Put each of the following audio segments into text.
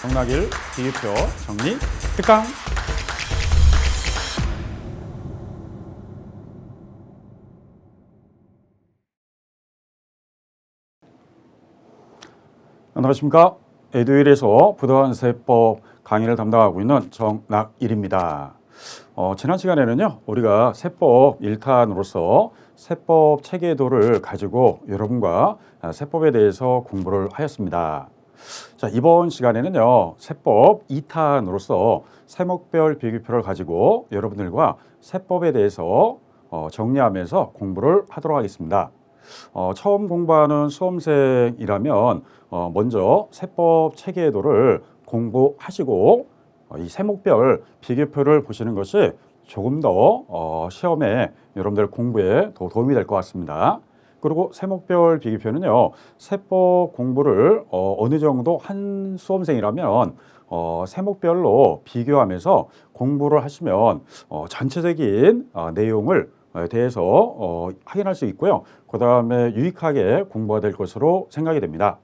정낙일 비교표 정리 특강. 안녕하십니까. 에듀윌에서 부동산세법 강의를 담당하고 있는 정낙일입니다. 지난 시간에는요, 우리가 세법 1탄으로서 세법 체계도를 가지고 여러분과 세법에 대해서 공부를 하였습니다. 자, 이번 시간에는요, 세법 2탄으로서 세목별 비교표를 가지고 여러분들과 세법에 대해서 정리하면서 공부를 하도록 하겠습니다. 처음 공부하는 수험생이라면 먼저 세법 체계도를 공부하시고 이 세목별 비교표를 보시는 것이 조금 더 시험에 여러분들 공부에 더 도움이 될 것 같습니다. 그리고 세목별 비교표는요, 세법 공부를 어느 정도 한 수험생이라면 세목별로 비교하면서 공부를 하시면 전체적인 내용을 대해서 확인할 수 있고요. 그 다음에 유익하게 공부가 될 것으로 생각이 됩니다.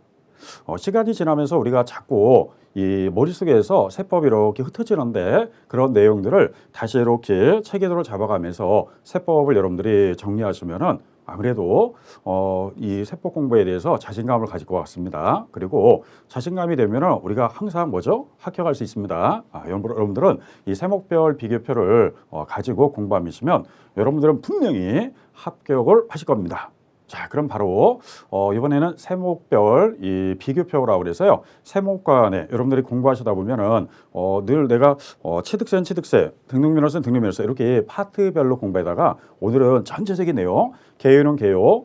시간이 지나면서 우리가 자꾸 이 머릿속에서 세법이 이렇게 흩어지는데 그런 내용들을 다시 이렇게 체계도를 잡아가면서 세법을 여러분들이 정리하시면은 아무래도 이 세법 공부에 대해서 자신감을 가질 것 같습니다. 그리고 자신감이 되면은 우리가 항상 뭐죠? 합격할 수 있습니다. 여러분들은 이 세목별 비교표를 가지고 공부하시면 여러분들은 분명히 합격을 하실 겁니다. 자, 그럼 바로 이번에는 세목별 이 비교표라고 그래서요. 세목간에 여러분들이 공부하시다 보면은 늘 내가 취득세는 취득세, 등록면허세는 등록면허세 이렇게 파트별로 공부에다가 오늘은 전체적인 내용, 개요는 개요,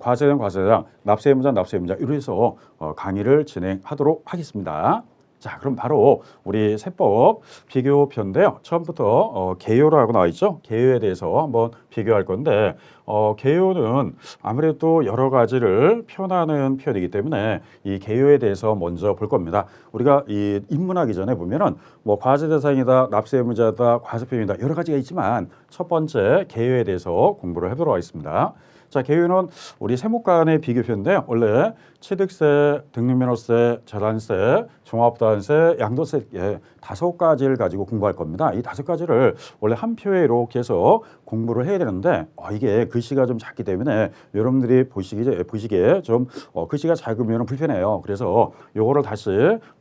과세는 과세장, 납세의무자 납세의무자 이렇게 해서 강의를 진행하도록 하겠습니다. 자, 그럼 바로 우리 세법 비교표인데요. 처음부터 개요라고 나와 있죠. 개요에 대해서 한번 비교할 건데 개요는 아무래도 여러 가지를 표현하는 표현이기 때문에 이 개요에 대해서 먼저 볼 겁니다. 우리가 이 입문하기 전에 보면은 뭐 과세 대상이다, 납세 의무자다, 과세표현이다 여러 가지가 있지만 첫 번째 개요에 대해서 공부를 해보도록 하겠습니다. 자, 개요는 우리 세목간의 비교표인데요. 원래 취득세, 등록면허세, 재산세, 종합부동산세, 양도세 5가지를 가지고 공부할 겁니다. 이 5가지를 원래 한 표에 이렇게 해서 공부를 해야 되는데 이게 글씨가 좀 작기 때문에 여러분들이 보시기에 좀 글씨가 작으면 불편해요. 그래서 요거를 다시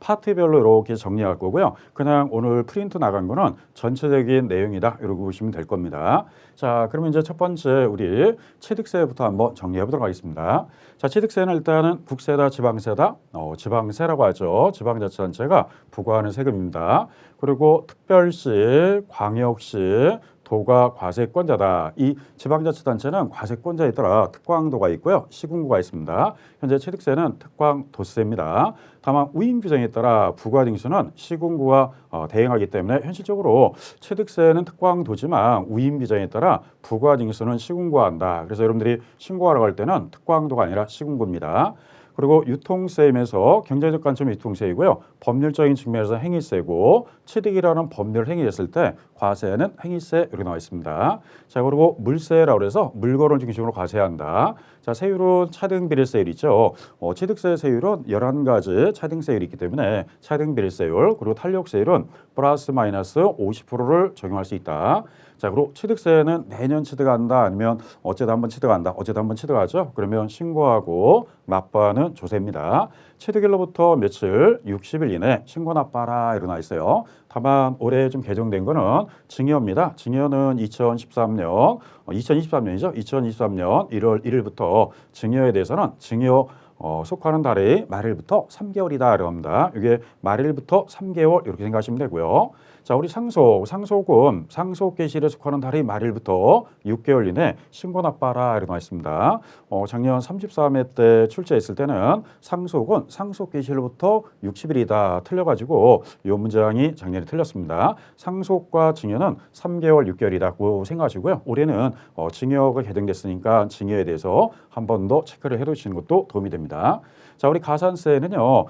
파트별로 이렇게 정리할 거고요. 그냥 오늘 프린트 나간 거는 전체적인 내용이다. 이러고 보시면 될 겁니다. 자, 그러면 이제 첫 번째 우리 취득세부터 한번 정리해 보도록 하겠습니다. 자, 취득세는 일단은 국세다, 지방세다, 지방세라고 하죠. 지방자치단체가 부과하는 세금입니다. 그리고 특별시, 광역시, 도가 과세권자다. 이 지방자치단체는 과세권자에 따라 특광도가 있고요. 시군구가 있습니다. 현재 취득세는 특광도세입니다. 다만 우임 규정에 따라 부과징수는 시군구가 대행하기 때문에 현실적으로 취득세는 특광도지만 우임 규정에 따라 부과징수는 시군구한다. 그래서 여러분들이 신고하러 갈 때는 특광도가 아니라 시군구입니다. 그리고 유통세임에서 경제적 관점이 유통세이고요. 법률적인 측면에서 행위세고 취득이라는 법률 행위했을 때 과세는 행위세 이렇게 나와 있습니다. 자, 그리고 물세라고 해서 물건을 중심으로 과세한다. 자, 세율은 차등비례세율이 있죠. 취득세 세율은 11가지 차등세율이 있기 때문에 차등비례세율 그리고 탄력세율은 플러스 마이너스 50%를 적용할 수 있다. 자, 그리고 취득세는 내년 취득한다 아니면 어쩌다 한번 취득한다. 어쩌다 한번 취득하죠. 그러면 신고하고 납부하는 조세입니다. 취득일로부터 며칠 60일 이내 신고 납부하라 일어나 있어요. 다만 올해 좀 개정된 거는 증여입니다. 증여는 2023년이죠. 2023년 1월 1일부터 증여에 대해서는 증여 속하는 달의 말일부터 3개월이다 이라고 합니다. 이게 말일부터 3개월 이렇게 생각하시면 되고요. 자, 우리 상속은 상속 개시일에 속하는 달의 말일부터 6개월 이내 신고 납부하라 이라고 있습니다. 작년 34회 때 출제했을 때는 상속은 상속 개시일부터 60일이다 틀려가지고 이 문장이 작년에 틀렸습니다. 상속과 증여는 3개월, 6개월이라고 생각하시고요. 올해는 증여가 개정됐으니까 증여에 대해서 한 번 더 체크를 해두시는 것도 도움이 됩니다. 자, 우리 가산세는요,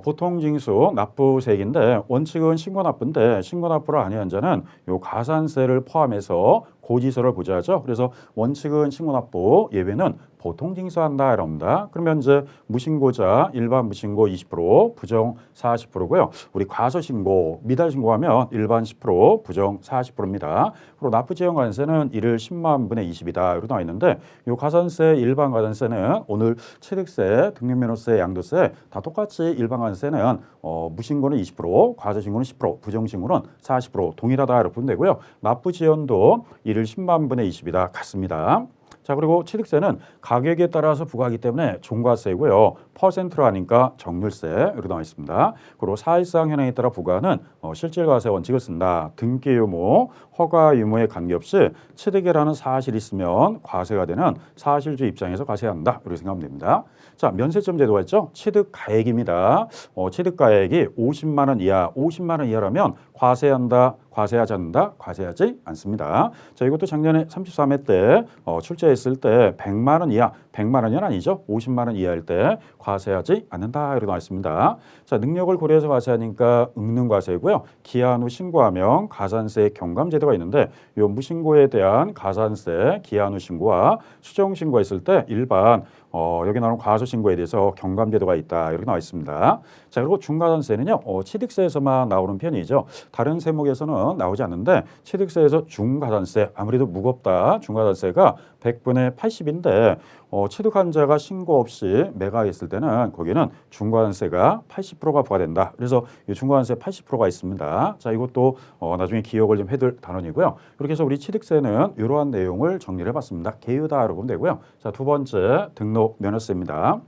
보통 징수 납부세액인데 원칙은 신고 납부인데 신고 납부를 아니한 자는 요 가산세를 포함해서 고지서를 고지하죠. 그래서 원칙은 신고납부, 예외는 보통 징수한다 이럽니다. 그러면 이제 무신고자 일반 무신고 20%, 부정 40%고요. 우리 과소신고, 미달 신고하면 일반 10%, 부정 40%입니다. 그리고 납부지연 관세는 1을 10만 분의 20이다 이렇게 나와 있는데 이 가산세, 일반 가산세는 오늘 취득세, 등록면허세, 양도세 다 똑같이 일반 가산세는 무신고는 20%, 과소신고는 10%, 부정신고는 40% 동일하다 이렇게 보면 되고요. 납부지연도 1을 10만 분의 20이다 같습니다. 자, 그리고 취득세는 가격에 따라서 부과하기 때문에 종가세고요. 퍼센트로 하니까 정률세 이렇게 나와 있습니다. 그리고 사실상 현행에 따라 부과하는 실질과세 원칙을 쓴다. 등기 유무, 허가 유무에 관계없이 취득이라는 사실이 있으면 과세가 되는 사실주의 입장에서 과세한다. 이렇게 생각하면 됩니다. 자, 면세점 제도가 있죠. 취득가액입니다. 취득가액이 50만 원 이하, 50만 원 이하라면 과세한다, 과세하지 않는다, 과세하지 않습니다. 자, 이것도 작년에 33회 때 출제했을 때 100만 원 이하, 100만 원이 아니죠. 50만 원 이하일 때 과세하지 않는다 이렇게 나와 있습니다. 자, 능력을 고려해서 과세하니까 응능과세고요. 기한 후 신고하면 가산세 경감제도가 있는데 이 무신고에 대한 가산세 기한 후 신고와 수정 신고했을 때 일반 여기 나오는 과소신고에 대해서 경감제도가 있다 이렇게 나와 있습니다. 자, 그리고 중가산세는요 취득세에서만 나오는 편이죠. 다른 세목에서는 나오지 않는데 취득세에서 중가산세 아무래도 무겁다. 중가산세가 100분의 80인데 취득한 자가 신고 없이 매각했을 때는 거기는 중과산세가 80%가 부과된다. 그래서 이 중과산세 80%가 있습니다. 자, 이것도 나중에 기억을 좀 해둘 단원이고요. 이렇게 해서 우리 취득세는 이러한 내용을 정리를 해봤습니다. 개유다라고 보면 되고요. 자, 두 번째 등록 면허세입니다.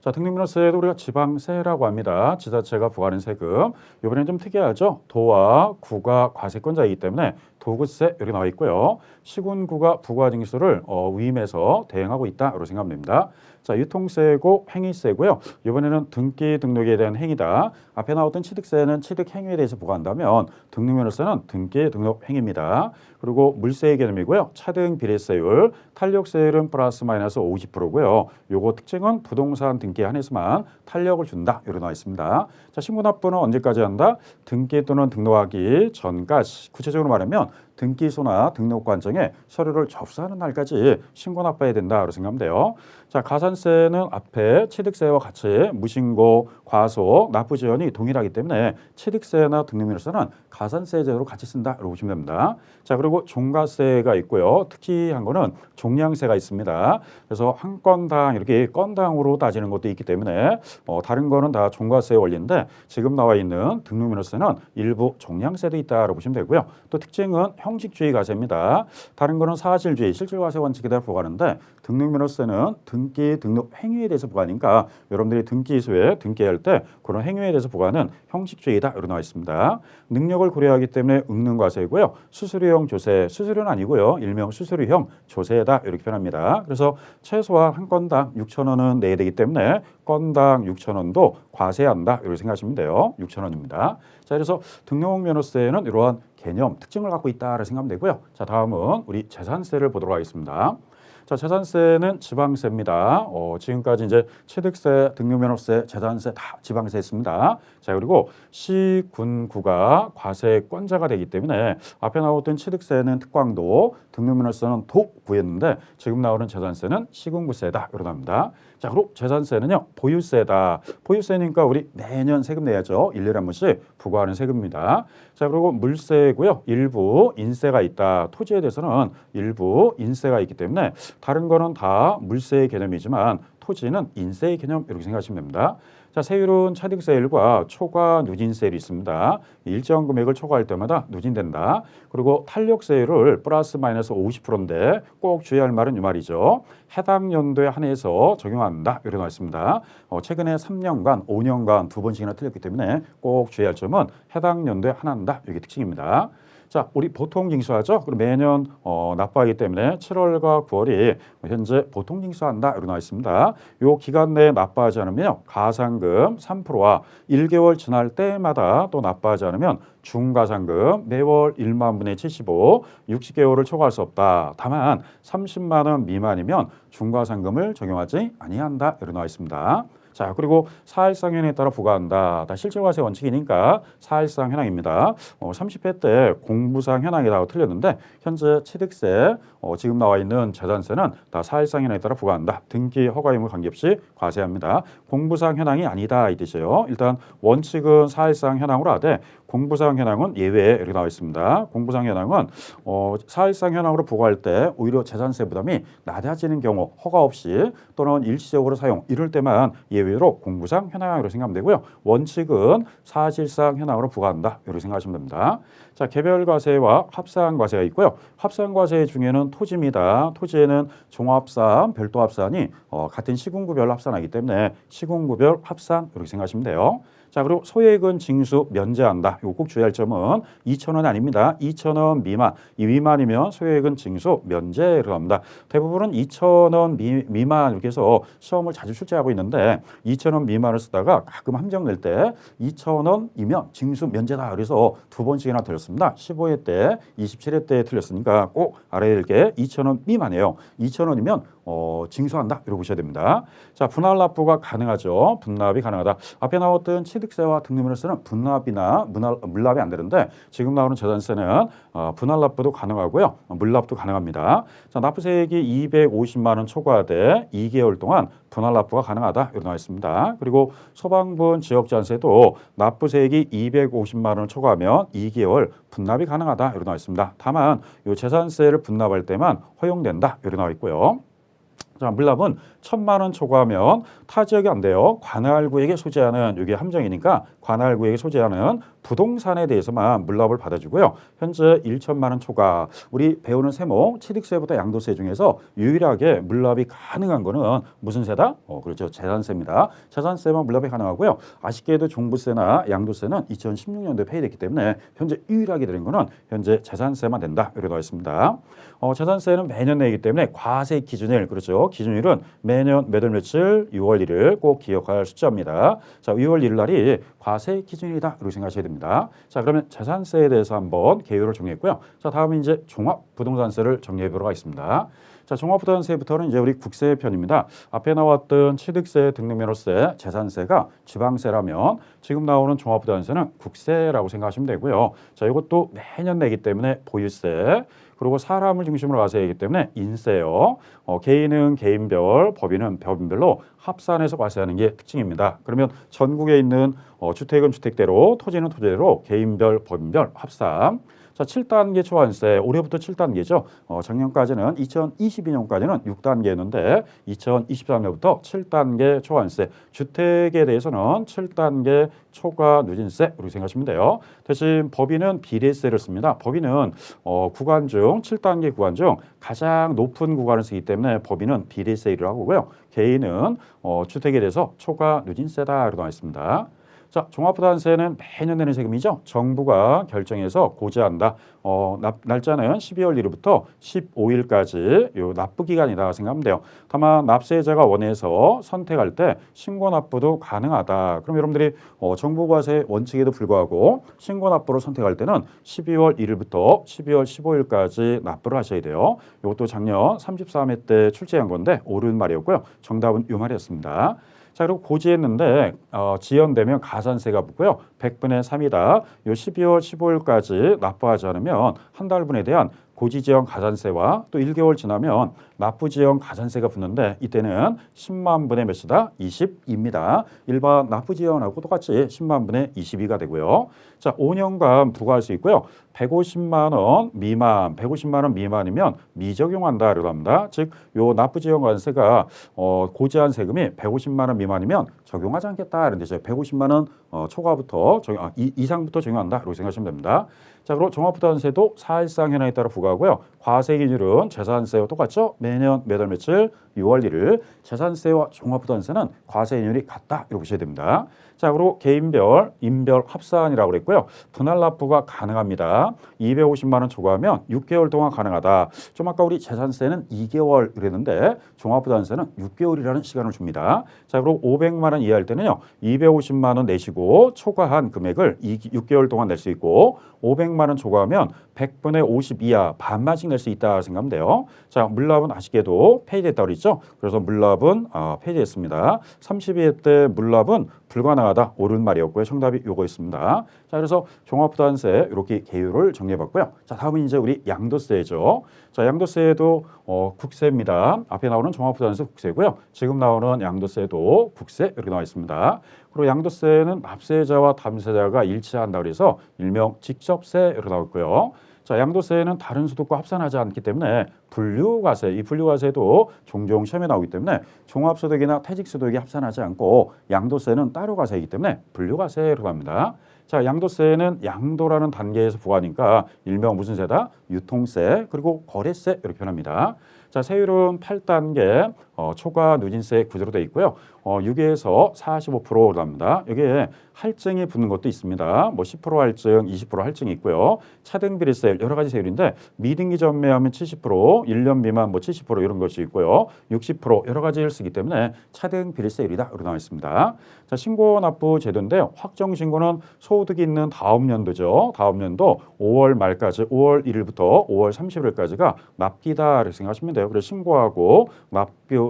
자, 등록면허세도 우리가 지방세라고 합니다. 지자체가 부과하는 세금. 이번엔 좀 특이하죠. 도와 구가 과세권자이기 때문에 도구세 이렇게 나와 있고요. 시군구가 부과징수를 위임해서 대행하고 있다. 이렇게 생각하면 됩니다. 자, 유통세고 행위세고요. 이번에는 등기 등록에 대한 행위다. 앞에 나왔던 취득세는 취득 행위에 대해서 부과한다면 등록면허세는 등기 등록 행위입니다. 그리고 물세의 개념이고요. 차등 비례세율, 탄력세율은 플러스 마이너스 50%고요. 요거 특징은 부동산 등기에 한해서만 탄력을 준다. 이렇게 나와 있습니다. 자, 신고납부는 언제까지 한다? 등기 또는 등록하기 전까지. 구체적으로 말하면 등기소나 등록관청에 서류를 접수하는 날까지 신고납부해야 된다. 이렇게 생각하면 돼요. 자, 가산세는 앞에 취득세와 같이 무신고, 과소, 납부지연이 동일하기 때문에 취득세나 등록면허세는 가산세 제도로 같이 쓴다. 이렇게 보시면 됩니다. 자, 그리고 종가세가 있고요. 특이한 거는 종량세가 있습니다. 그래서 한 건당 이렇게 건당으로 따지는 것도 있기 때문에 다른 거는 다 종가세 원리인데 지금 나와 있는 등록면허세는 일부 종량세도 있다라고 보시면 되고요. 또 특징은 형식주의 과세입니다. 다른 거는 사실주의, 실질과세 원칙에 대해 부과하는데 등록면허세는 등기 등록 행위에 대해서 부과하니까 여러분들이 등기소에 등기할 때 그런 행위에 대해서 부과하는 형식주의다 이렇게 나와 있습니다. 능력을 고려하기 때문에 응능과세이고요. 수수료형 조세, 수수료는 아니고요. 일명 수수료형 조세다 이렇게 표현합니다. 그래서 최소한 한 건당 6,000원은 내야 되기 때문에 건당 6,000원도 과세한다 이렇게 생각하시면 돼요. 6,000원입니다. 자, 그래서 등록면허세는 이러한 개념, 특징을 갖고 있다라고 생각하면 되고요. 자, 다음은 우리 재산세를 보도록 하겠습니다. 자, 재산세는 지방세입니다. 지금까지 이제 취득세, 등록면허세, 재산세 다 지방세였습니다. 자, 그리고 시, 군, 구가 과세권자가 되기 때문에 앞에 나왔던 취득세는 특광도, 등록면허세는 독구였는데 지금 나오는 재산세는 시군구세다 이렇게 나옵니다. 자, 그리고 재산세는요 보유세다. 보유세니까 우리 매년 세금 내야죠. 1년에 한 번씩 부과하는 세금입니다. 자, 그리고 물세고요. 일부 인세가 있다. 토지에 대해서는 일부 인세가 있기 때문에 다른 거는 다 물세의 개념이지만 토지는 인세의 개념 이렇게 생각하시면 됩니다. 자, 세율은 차등세율과 초과 누진세율이 있습니다. 일정 금액을 초과할 때마다 누진된다. 그리고 탄력세율을 플러스 마이너스 50%인데 꼭 주의할 말은 이 말이죠. 해당 연도에 한해서 적용한다. 이렇게 나와 있습니다. 최근에 3년간, 5년간 두 번씩이나 틀렸기 때문에 꼭 주의할 점은 해당 연도에 한한다. 이게 특징입니다. 자, 우리 보통 징수하죠. 그럼 매년 납부하기 때문에 7월과 9월이 현재 보통 징수한다 이렇게 나와 있습니다. 이 기간 내에 납부하지 않으면 가산금 3%와 1개월 지날 때마다 또 납부하지 않으면 중가산금 매월 1만 분의 75, 60개월을 초과할 수 없다. 다만 30만 원 미만이면 중가산금을 적용하지 아니한다 이렇게 나와 있습니다. 자, 그리고 사일상 현황에 따라 부과한다. 다 실질과세 원칙이니까 사일상 현황입니다. 30회 때 공부상 현황이라고 틀렸는데 현재 취득세, 지금 나와 있는 재산세는 다 사일상 현황에 따라 부과한다. 등기 허가 의무 관계없이 과세합니다. 공부상 현황이 아니다 이 뜻이에요. 일단 원칙은 사일상 현황으로 하되 공부상 현황은 예외에 이렇게 나와 있습니다. 공부상 현황은 사일상 현황으로 부과할 때 오히려 재산세 부담이 낮아지는 경우 허가 없이 또는 일시적으로 사용 이럴 때만 예외로 공부상 현황으로 생각하면 되고요. 원칙은 사실상 현황으로 부과한다 이렇게 생각하시면 됩니다. 자, 개별과세와 합산과세가 있고요. 합산과세 중에는 토지입니다. 토지에는 종합산, 별도합산이 같은 시군구별 합산하기 때문에 시군구별 합산 이렇게 생각하시면 돼요. 자, 그리고 소액은 징수 면제한다. 이거 꼭 주의할 점은 2,000원 아닙니다. 2,000원 미만. 이 미만이면 소액은 징수 면제를 합니다. 대부분은 2,000원 미만 이렇게 해서 시험을 자주 출제하고 있는데 2,000원 미만을 쓰다가 가끔 함정 낼 때 2,000원이면 징수 면제다. 그래서 두 번씩이나 틀렸습니다. 15회 때, 27회 때 틀렸으니까 꼭 알아야 될 게 2,000원 미만이에요. 2,000원이면 징수한다 이렇게 보셔야 됩니다. 자, 분할 납부가 가능하죠. 분납이 가능하다. 앞에 나왔던 취득세와 등록물세는 분납이나 물납이 안 되는데 지금 나오는 재산세는 분할 납부도 가능하고요. 물납도 가능합니다. 자, 납부세액이 250만 원 초과돼 2개월 동안 분할 납부가 가능하다 이렇게 나와 있습니다. 그리고 소방분 지역재산세도 납부세액이 250만 원 초과하면 2개월 분납이 가능하다 이렇게 나와 있습니다. 다만 이 재산세를 분납할 때만 허용된다 이렇게 나와 있고요. 자, 물납은 1,000만 원 초과하면 타 지역이 안 돼요. 관할구에게 소재하는 이게 함정이니까 관할구에게 소재하는 부동산에 대해서만 물납을 받아주고요. 현재 1,000만 원 초과 우리 배우는 세목 취득세보다 양도세 중에서 유일하게 물납이 가능한 거는 무슨 세다? 그렇죠. 재산세입니다. 재산세만 물납이 가능하고요. 아쉽게도 종부세나 양도세는 2016년도에 폐지됐기 때문에 현재 유일하게 되는 거는 현재 재산세만 된다. 이렇게 나와 있습니다. 재산세는 매년 내기 때문에 과세 기준일 그렇죠. 기준일은 매년 몇 월 며칠 6월 1일 꼭 기억할 숫자입니다. 자, 6월 1일 날이 과세 기준일이다 이렇게 생각하셔야 됩니다. 자, 그러면 재산세에 대해서 한번 개요를 정리했고요. 자, 다음은 이제 종합부동산세를 정리해 보도록 하겠습니다. 자, 종합부동산세부터는 이제 우리 국세 편입니다. 앞에 나왔던 취득세, 등록면허세, 재산세가 지방세라면 지금 나오는 종합부동산세는 국세라고 생각하시면 되고요. 자, 이것도 매년 내기 때문에 보유세. 그리고 사람을 중심으로 과세하기 때문에 인세요. 개인은 개인별, 법인은 법인별로 합산해서 과세하는 게 특징입니다. 그러면 전국에 있는 주택은 주택대로, 토지는 토지대로 개인별, 법인별 합산. 자, 7단계 초안세, 올해부터 7단계죠. 작년까지는 2022년까지는 6단계였는데 2023년부터 7단계 초안세, 주택에 대해서는 7단계 초과 누진세 이렇게 생각하시면 돼요. 대신 법인은 비례세를 씁니다. 법인은 구간 중 7단계 구간 중 가장 높은 구간을 쓰기 때문에 법인은 비례세를 하고요. 개인은 주택에 대해서 초과 누진세다 이렇게 나와 있습니다. 자, 종합부동산세는 매년 내는 세금이죠. 정부가 결정해서 고지한다. 날짜는 12월 1일부터 15일까지 요 납부 기간이다 생각하면 돼요. 다만 납세자가 원해서 선택할 때 신고 납부도 가능하다. 그럼 여러분들이 정부과세 원칙에도 불구하고 신고 납부를 선택할 때는 12월 1일부터 12월 15일까지 납부를 하셔야 돼요. 이것도 작년 33회 때 출제한 건데 옳은 말이었고요. 정답은 이 말이었습니다. 자, 그리고 고지했는데 지연되면 가산세가 붙고요. 100분의 3이다. 요 12월 15일까지 납부하지 않으면 한 달분에 대한 고지지연 가산세와 또 1개월 지나면 납부지연 가산세가 붙는데 이때는 10만 분의 몇이다? 20입니다. 일반 납부지연하고 똑같이 10만 분의 22가 되고요. 자, 5년간 부과할 수 있고요. 150만 원 미만, 150만 원 미만이면 미적용한다라고 합니다. 즉, 요 납부지연 가산세가 고지한 세금이 150만 원 미만이면 적용하지 않겠다 이런 뜻이에요. 150만 원 초과부터 이상부터 적용한다 이렇게 생각하시면 됩니다. 자, 그리고 종합부동산세도 사일상 현황에 따라 부과하고요. 과세 기준은 재산세와 똑같죠. 매년 몇 월 며칠 6월 1일 재산세와 종합부동산세는 과세 기준이 같다 이렇게 보셔야 됩니다. 자, 그리고 개인별, 인별 합산이라고 그랬고요. 분할 납부가 가능합니다. 있습니다. 250만 원 초과하면 6개월 동안 가능하다. 좀 아까 우리 재산세는 2개월 이랬는데 종합부동산세는 6개월이라는 시간을 줍니다. 자, 그리고 500만 원 이하일 때는요. 250만 원 내시고 초과한 금액을 6개월 동안 낼 수 있고 500만 원 초과하면 100분의 50 이하 반만씩 낼 수 있다 생각하면 돼요. 자, 물납은 아쉽게도 폐지됐다고 그랬죠. 그래서 물납은 폐지했습니다. 32회 때 물납은 불가능하다. 옳은 말이었고요. 정답이 요거였습니다. 자, 그래서 종합부동산세 이렇게 계율을 정리해봤고요. 자, 다음은 이제 우리 양도세죠. 자, 양도세도 국세입니다. 앞에 나오는 종합부동산세 국세고요. 지금 나오는 양도세도 국세 이렇게 나와 있습니다. 그리고 양도세는 납세자와 담세자가 일치한다 그래서 일명 직접세 이렇게 나왔고요. 자, 양도세는 다른 소득과 합산하지 않기 때문에 분류과세, 이 분류과세도 종종 시험에 나오기 때문에 종합소득이나 퇴직소득이 합산하지 않고 양도세는 따로 과세이기 때문에 분류과세로 합니다. 자, 양도세는 양도라는 단계에서 부과하니까 일명 무슨 세다? 유통세 그리고 거래세 이렇게 표현합니다. 자, 세율은 8단계 초과 누진세 구조로 되어 있고요. 6에서 45%로 합니다. 여기에 할증이 붙는 것도 있습니다. 뭐 10% 할증, 20% 할증이 있고요. 차등 비례세 여러 가지 세율인데 미등기 전매하면 70%, 1년 미만 뭐 70% 이런 것이 있고요. 60% 여러 가지를 쓰기 때문에 차등 비례세율이다 이렇게 나와 있습니다. 자, 신고 납부 제도인데요. 확정 신고는 소득이 있는 다음 연도죠. 다음 연도 5월 말까지 5월 1일부터 5월 30일까지가 납기다 이렇게 생각하시면 돼요. 그래서 신고하고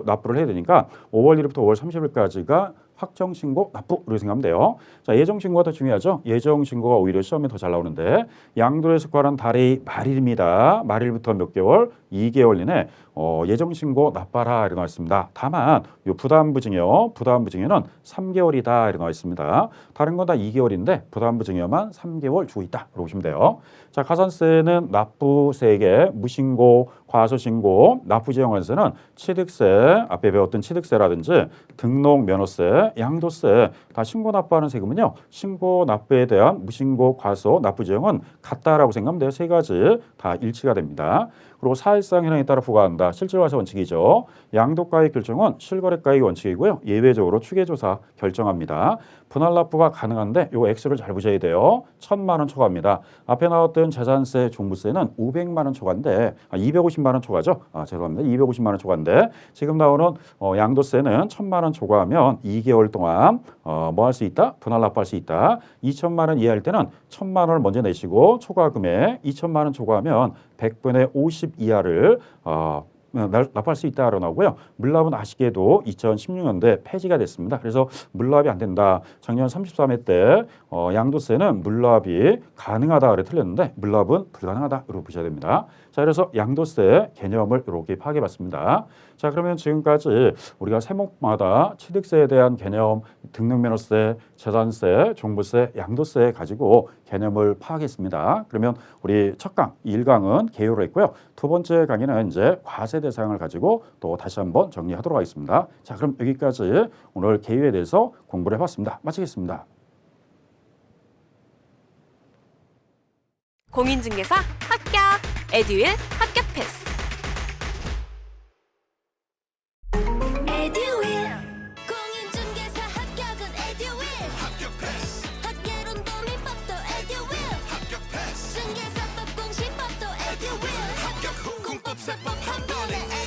납부를 해야 되니까 5월 1일부터 5월 30일까지가 확정 신고 납부 이렇게 생각하면 돼요. 자, 예정 신고가 더 중요하죠. 예정 신고가 오히려 시험에 더 잘 나오는데 양도에 속하는 달이 말일입니다. 말일부터 몇 개월? 2개월 이내 예정 신고 납부하라 이렇게 나와 있습니다. 다만 요 부담부증여, 부담부증여는 3개월이다 이렇게 나와 있습니다. 다른 건 다 2개월인데 부담부증여만 3개월 주고 있다 이렇게 보시면 돼요. 자, 가산세는 납부세액에 무신고, 과소신고, 납부지역관세는 취득세, 앞에 배웠던 취득세라든지 등록 면허세, 양도세 다 신고 납부하는 세금은요. 신고 납부에 대한 무신고, 과소, 납부지역은 같다라고 생각하면 돼요. 세 가지 다 일치가 됩니다. 그리고 사실상 현행에 따라 부과한다. 실질과세 원칙이죠. 양도가액 결정은 실거래가액 원칙이고요. 예외적으로 추계조사 결정합니다. 분할 납부가 가능한데 요 액수를 잘 보셔야 돼요. 1,000만 원 초과입니다. 앞에 나왔던 재산세, 종부세는 500만 원 초과인데 250만 원 초과죠. 죄송합니다. 250만 원 초과인데 지금 나오는 양도세는 1,000만 원 초과하면 2개월 동안 뭐 할 수 있다? 분할 납부할 수 있다. 2천만 원 이하일 때는 1,000만 원을 먼저 내시고 초과 금액 2천만 원 초과하면 100분의 50 이하를 납부할 수 있다라고 나오고요. 물납은 아쉽게도 2016년도에 폐지가 됐습니다. 그래서 물납이 안 된다. 작년 33회 때 양도세는 물납이 가능하다 그래 틀렸는데 물납은 불가능하다 이렇게 보셔야 됩니다. 자, 그래서 양도세 개념을 이렇게 파악해봤습니다. 자, 그러면 지금까지 우리가 세목마다 취득세에 대한 개념, 등록면허세, 재산세, 종부세, 양도세 가지고 개념을 파악했습니다. 그러면 우리 첫 강, 1강은 개요를 했고요. 두 번째 강의는 이제 과세 대상을 가지고 또 다시 한번 정리하도록 하겠습니다. 자, 그럼 여기까지 오늘 개요에 대해서 공부를 해봤습니다. 마치겠습니다. 공인중개사 합격! 에듀윌 합격 패스! 에듀윌 공인중개사 합격은 에듀윌 합격 패스. 학계론도 민법도 에듀윌 합격 패스. 중개사법 공시법도 에듀윌 합격 후 공법사법 한 번에